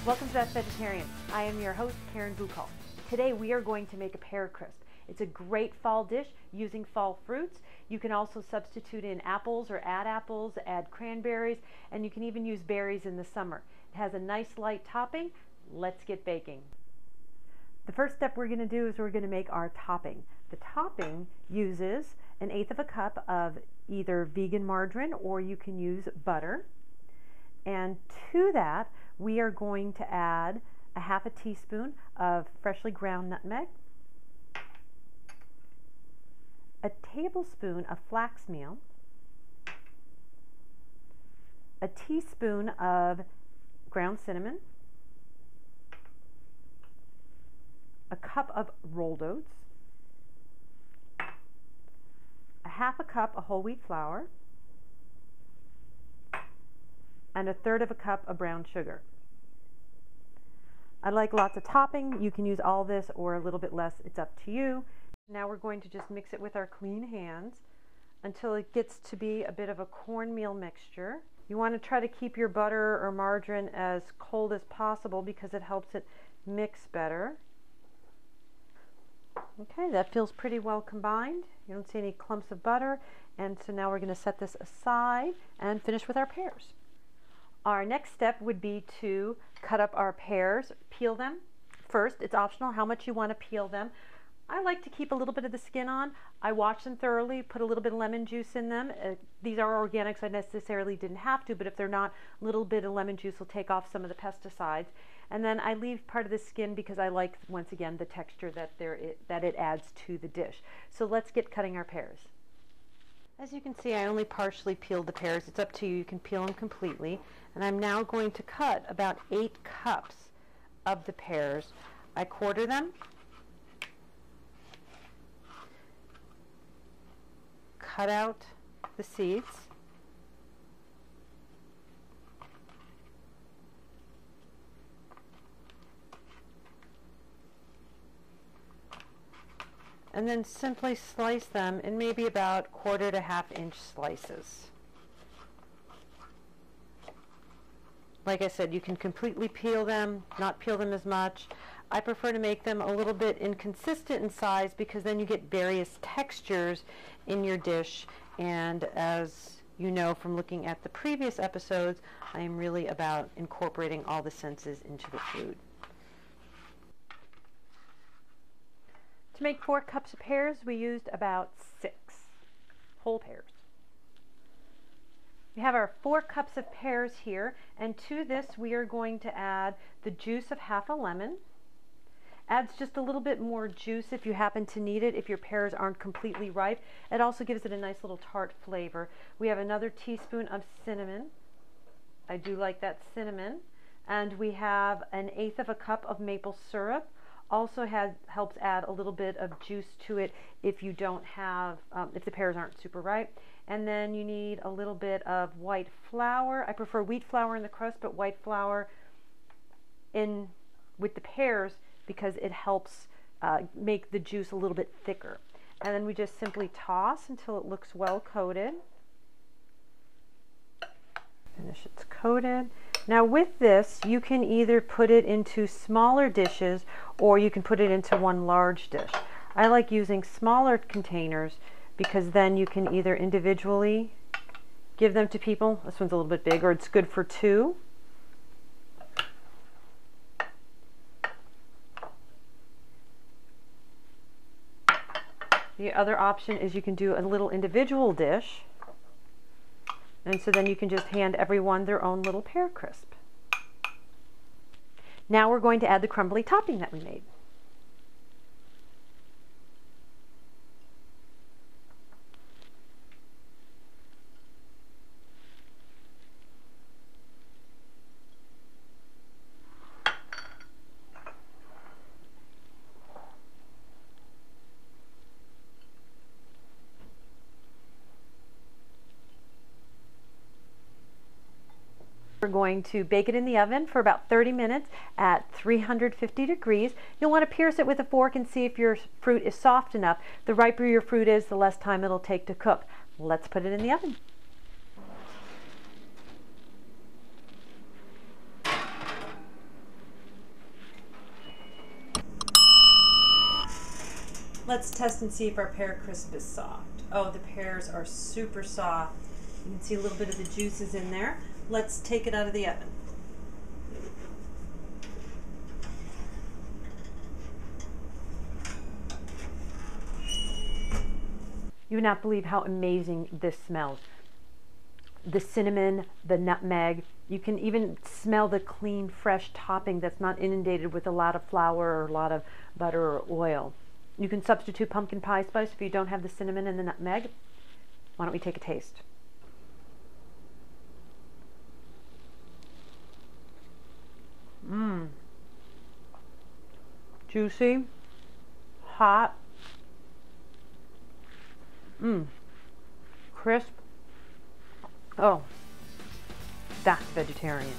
Welcome to That's Vegetarian. I am your host, Karen Bukal. Today we are going to make a pear crisp. It's a great fall dish using fall fruits. You can also substitute in apples or add cranberries, and you can even use berries in the summer. It has a nice light topping. Let's get baking. The first step we're going to do is we're going to make our topping. The topping uses 1/8 cup of either vegan margarine or you can use butter. And to that, we are going to add 1/2 teaspoon of freshly ground nutmeg, a tablespoon of flax meal, a teaspoon of ground cinnamon, a cup of rolled oats, 1/2 cup of whole wheat flour, and 1/3 cup of brown sugar. I like lots of topping. You can use all this or a little bit less. It's up to you. Now we're going to just mix it with our clean hands until it gets to be a bit of a cornmeal mixture. You want to try to keep your butter or margarine as cold as possible because it helps it mix better. Okay, that feels pretty well combined. You don't see any clumps of butter. And so now we're going to set this aside and finish with our pears. Our next step would be to cut up our pears, peel them. First, it's optional how much you want to peel them. I like to keep a little bit of the skin on. I wash them thoroughly, put a little bit of lemon juice in them. These are organic, so I necessarily didn't have to, but if they're not, a little bit of lemon juice will take off some of the pesticides. And then I leave part of the skin because I like, once again, the texture that it adds to the dish. So let's get cutting our pears. As you can see, I only partially peeled the pears. It's up to you. You can peel them completely. And I'm now going to cut about 8 cups of the pears. I quarter them, cut out the seeds, and then simply slice them in maybe about 1/4 to 1/2 inch slices. Like I said, you can completely peel them, not peel them as much. I prefer to make them a little bit inconsistent in size because then you get various textures in your dish. And as you know from looking at the previous episodes, I am really about incorporating all the senses into the food. To make 4 cups of pears, we used about 6 whole pears. We have our 4 cups of pears here, and to this we are going to add the juice of 1/2 lemon. Adds just a little bit more juice if you happen to need it, if your pears aren't completely ripe. It also gives it a nice little tart flavor. We have another teaspoon of cinnamon. I do like that cinnamon. And we have 1/8 cup of maple syrup. Also helps add a little bit of juice to it if you don't have, if the pears aren't super ripe. And then you need a little bit of white flour. I prefer wheat flour in the crust, but white flour in with the pears because it helps make the juice a little bit thicker. And then we just simply toss until it looks well coated. Finish it's coated. Now with this, you can either put it into smaller dishes or you can put it into one large dish. I like using smaller containers because then you can either individually give them to people. This one's a little bit big, or it's good for 2. The other option is you can do a little individual dish. And so then you can just hand everyone their own little pear crisp. Now we're going to add the crumbly topping that we made. We're going to bake it in the oven for about 30 minutes at 350 degrees. You'll want to pierce it with a fork and see if your fruit is soft enough. The riper your fruit is, the less time it'll take to cook. Let's put it in the oven. Let's test and see if our pear crisp is soft. Oh, the pears are super soft. You can see a little bit of the juices in there. Let's take it out of the oven. You would not believe how amazing this smells. The cinnamon, the nutmeg, you can even smell the clean, fresh topping that's not inundated with a lot of flour or a lot of butter or oil. You can substitute pumpkin pie spice if you don't have the cinnamon and the nutmeg. Why don't we take a taste? Mmm. Juicy, hot, crisp. Oh, that's vegetarian.